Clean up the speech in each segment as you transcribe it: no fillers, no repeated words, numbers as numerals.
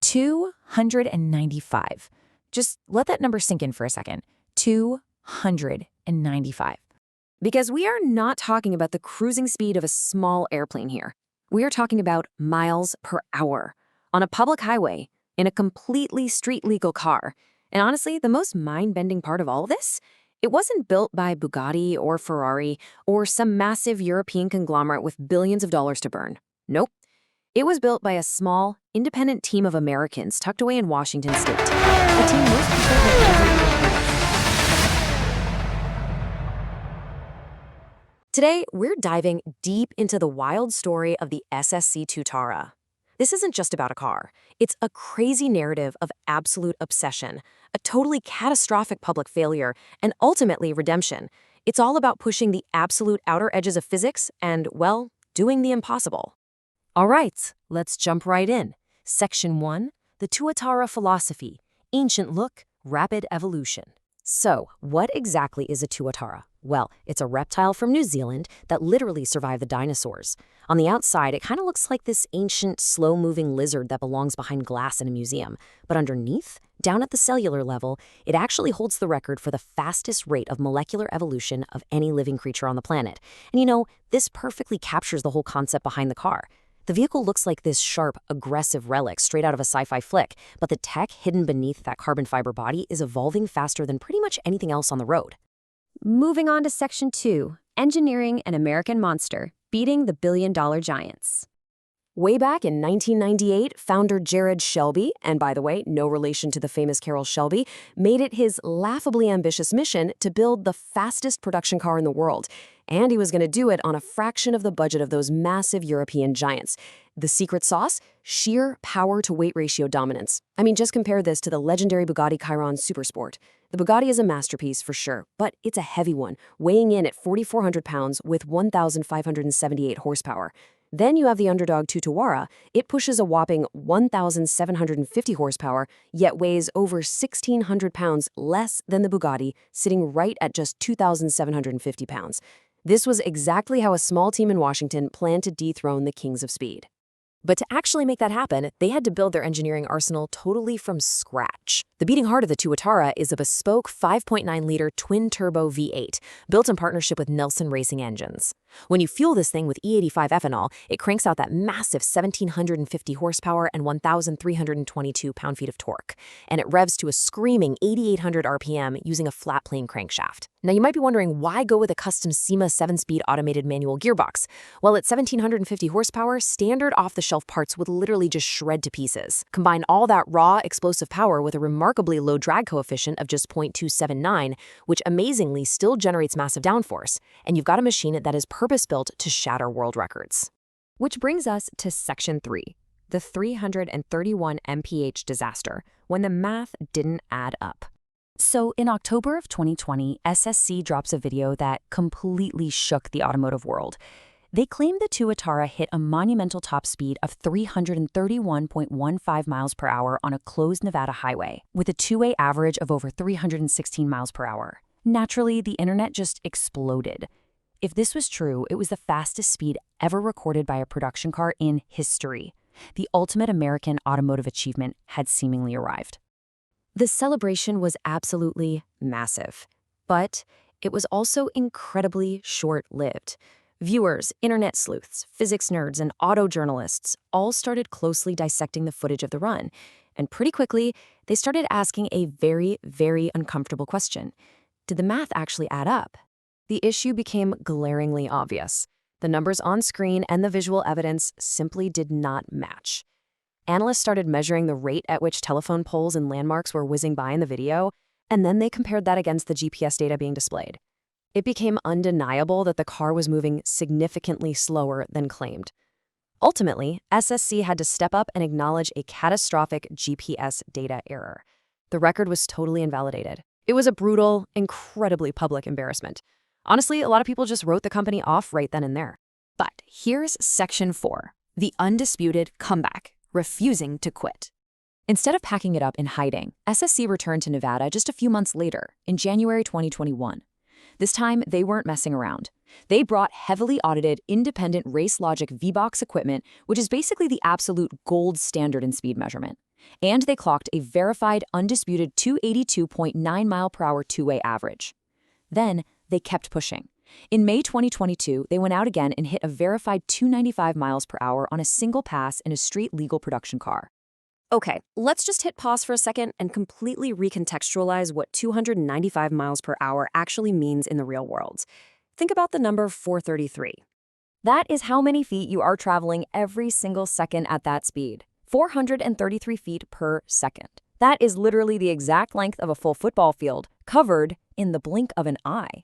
295. Just let that number sink in for a second. 295. Because we are not talking about the cruising speed of a small airplane here. We are talking about miles per hour on a public highway in a completely street-legal car. And honestly, the most mind-bending part of all of this, it wasn't built by Bugatti or Ferrari or some massive European conglomerate with billions of dollars to burn. Nope. It was built by a small, independent team of Americans tucked away in Washington state. A team most people have never even heard of. Today, we're diving deep into the wild story of the SSC Tuatara. This isn't just about a car. It's a crazy narrative of absolute obsession, a totally catastrophic public failure, and ultimately redemption. It's all about pushing the absolute outer edges of physics and, well, doing the impossible. All right, let's jump right in. Section 1, the Tuatara philosophy, ancient look, rapid evolution. So, what exactly is a tuatara? Well, it's a reptile from New Zealand that literally survived the dinosaurs. On the outside, it kind of looks like this ancient, slow-moving lizard that belongs behind glass in a museum. But underneath, down at the cellular level, it actually holds the record for the fastest rate of molecular evolution of any living creature on the planet. And you know, this perfectly captures the whole concept behind the car. The vehicle looks like this sharp, aggressive relic straight out of a sci-fi flick, but the tech hidden beneath that carbon fiber body is evolving faster than pretty much anything else on the road. Moving on to Section 2, Engineering an American Monster, Beating the Billion-Dollar Giants. Way back in 1998, founder Jared Shelby, and by the way, no relation to the famous Carroll Shelby, made it his laughably ambitious mission to build the fastest production car in the world. And he was going to do it on a fraction of the budget of those massive European giants. The secret sauce? Sheer power-to-weight ratio dominance. I mean, just compare this to the legendary Bugatti Chiron Supersport. The Bugatti is a masterpiece for sure, but it's a heavy one, weighing in at 4,400 pounds with 1,578 horsepower. Then you have the underdog Tuatara. It pushes a whopping 1,750 horsepower, yet weighs over 1,600 pounds less than the Bugatti, sitting right at just 2,750 pounds. This was exactly how a small team in Washington planned to dethrone the kings of speed. But to actually make that happen, they had to build their engineering arsenal totally from scratch. The beating heart of the Tuatara is a bespoke 5.9-liter twin-turbo V8, built in partnership with Nelson Racing Engines. When you fuel this thing with E85 ethanol, it cranks out that massive 1,750 horsepower and 1,322 pound-feet of torque, and it revs to a screaming 8,800 RPM using a flat-plane crankshaft. Now, you might be wondering, why go with a custom SEMA 7-speed automated manual gearbox? Well, at 1,750 horsepower, standard off-the-shelf parts would literally just shred to pieces. Combine all that raw, explosive power with a remarkably low drag coefficient of just 0.279, which amazingly still generates massive downforce, and you've got a machine that is purpose-built to shatter world records. Which brings us to Section 3, the 331 MPH disaster, when the math didn't add up. So in October of 2020, SSC drops a video that completely shook the automotive world. They claim the Tuatara hit a monumental top speed of 331.15 miles per hour on a closed Nevada highway, with a two-way average of over 316 miles per hour. Naturally, the internet just exploded. If this was true, it was the fastest speed ever recorded by a production car in history. The ultimate American automotive achievement had seemingly arrived. The celebration was absolutely massive, but it was also incredibly short-lived. Viewers, internet sleuths, physics nerds, and auto journalists all started closely dissecting the footage of the run, and pretty quickly, they started asking a very, very uncomfortable question. Did the math actually add up? The issue became glaringly obvious. The numbers on screen and the visual evidence simply did not match. Analysts started measuring the rate at which telephone poles and landmarks were whizzing by in the video, and then they compared that against the GPS data being displayed. It became undeniable that the car was moving significantly slower than claimed. Ultimately, SSC had to step up and acknowledge a catastrophic GPS data error. The record was totally invalidated. It was a brutal, incredibly public embarrassment. Honestly, a lot of people just wrote the company off right then and there. But here's Section 4, the undisputed comeback, refusing to quit. Instead of packing it up in hiding, SSC returned to Nevada just a few months later, in January 2021. This time, they weren't messing around. They brought heavily audited, independent race logic V-Box equipment, which is basically the absolute gold standard in speed measurement. And they clocked a verified, undisputed 282.9 mile per hour two-way average. Then they kept pushing. In May 2022, they went out again and hit a verified 295 miles per hour on a single pass in a street-legal production car. Okay, let's just hit pause for a second and completely recontextualize what 295 miles per hour actually means in the real world. Think about the number 433. That is how many feet you are traveling every single second at that speed. 433 feet per second. That is literally the exact length of a full football field, covered in the blink of an eye.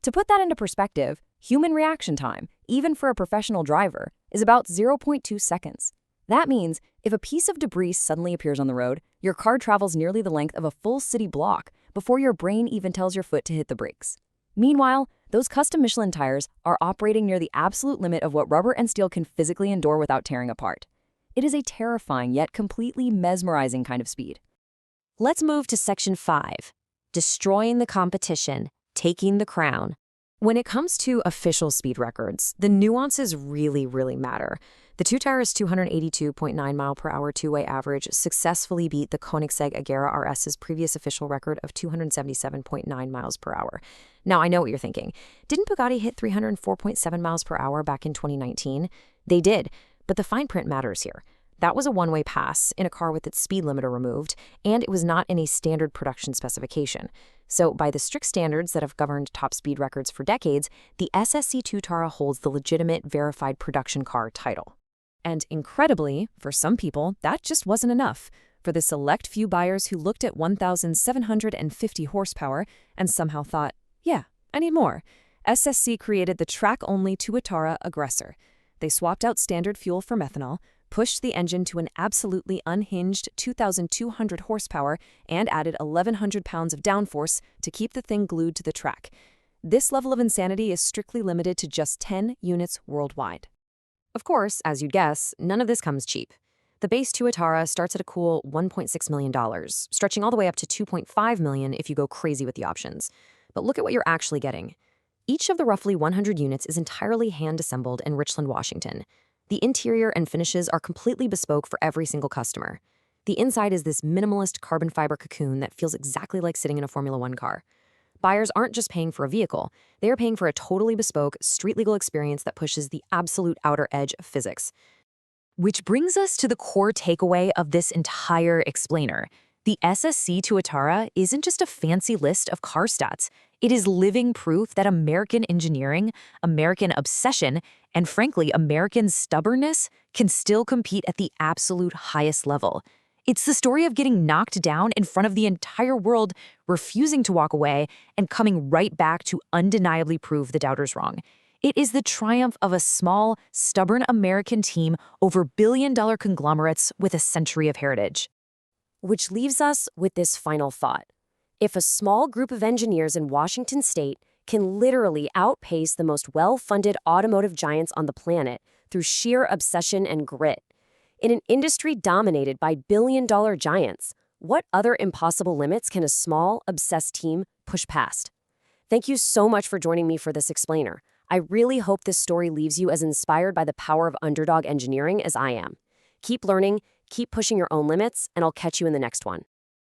To put that into perspective, human reaction time, even for a professional driver, is about 0.2 seconds. That means if a piece of debris suddenly appears on the road, your car travels nearly the length of a full city block before your brain even tells your foot to hit the brakes. Meanwhile, those custom Michelin tires are operating near the absolute limit of what rubber and steel can physically endure without tearing apart. It is a terrifying yet completely mesmerizing kind of speed. Let's move to Section 5, destroying the competition, taking the crown. When it comes to official speed records, the nuances really matter. The Tuatara's 282.9 mile per hour two-way average successfully beat the Koenigsegg Agera RS's previous official record of 277.9 miles per hour. Now, I know what you're thinking. Didn't Bugatti hit 304.7 miles per hour back in 2019? They did, but the fine print matters here. That was a one-way pass in a car with its speed limiter removed, and it was not in a standard production specification. So, by the strict standards that have governed top speed records for decades, the SSC Tuatara holds the legitimate verified production car title. And incredibly, for some people, that just wasn't enough. For the select few buyers who looked at 1,750 horsepower and somehow thought, yeah, I need more, SSC created the track-only Tuatara Aggressor. They swapped out standard fuel for methanol, pushed the engine to an absolutely unhinged 2,200 horsepower, and added 1,100 pounds of downforce to keep the thing glued to the track. This level of insanity is strictly limited to just 10 units worldwide. Of course, as you'd guess, none of this comes cheap. The base Tuatara starts at a cool $1.6 million, stretching all the way up to $2.5 million if you go crazy with the options. But look at what you're actually getting. Each of the roughly 100 units is entirely hand-assembled in Richland, Washington. The interior and finishes are completely bespoke for every single customer. The inside is this minimalist carbon fiber cocoon that feels exactly like sitting in a Formula One car. Buyers aren't just paying for a vehicle, they are paying for a totally bespoke, street-legal experience that pushes the absolute outer edge of physics. Which brings us to the core takeaway of this entire explainer. The SSC Tuatara isn't just a fancy list of car stats. It is living proof that American engineering, American obsession, and frankly, American stubbornness can still compete at the absolute highest level. It's the story of getting knocked down in front of the entire world, refusing to walk away, and coming right back to undeniably prove the doubters wrong. It is the triumph of a small, stubborn American team over billion-dollar conglomerates with a century of heritage. Which leaves us with this final thought. If a small group of engineers in Washington state can literally outpace the most well-funded automotive giants on the planet through sheer obsession and grit, in an industry dominated by billion-dollar giants, what other impossible limits can a small, obsessed team push past? Thank you so much for joining me for this explainer. I really hope this story leaves you as inspired by the power of underdog engineering as I am. Keep learning, keep pushing your own limits, and I'll catch you in the next one.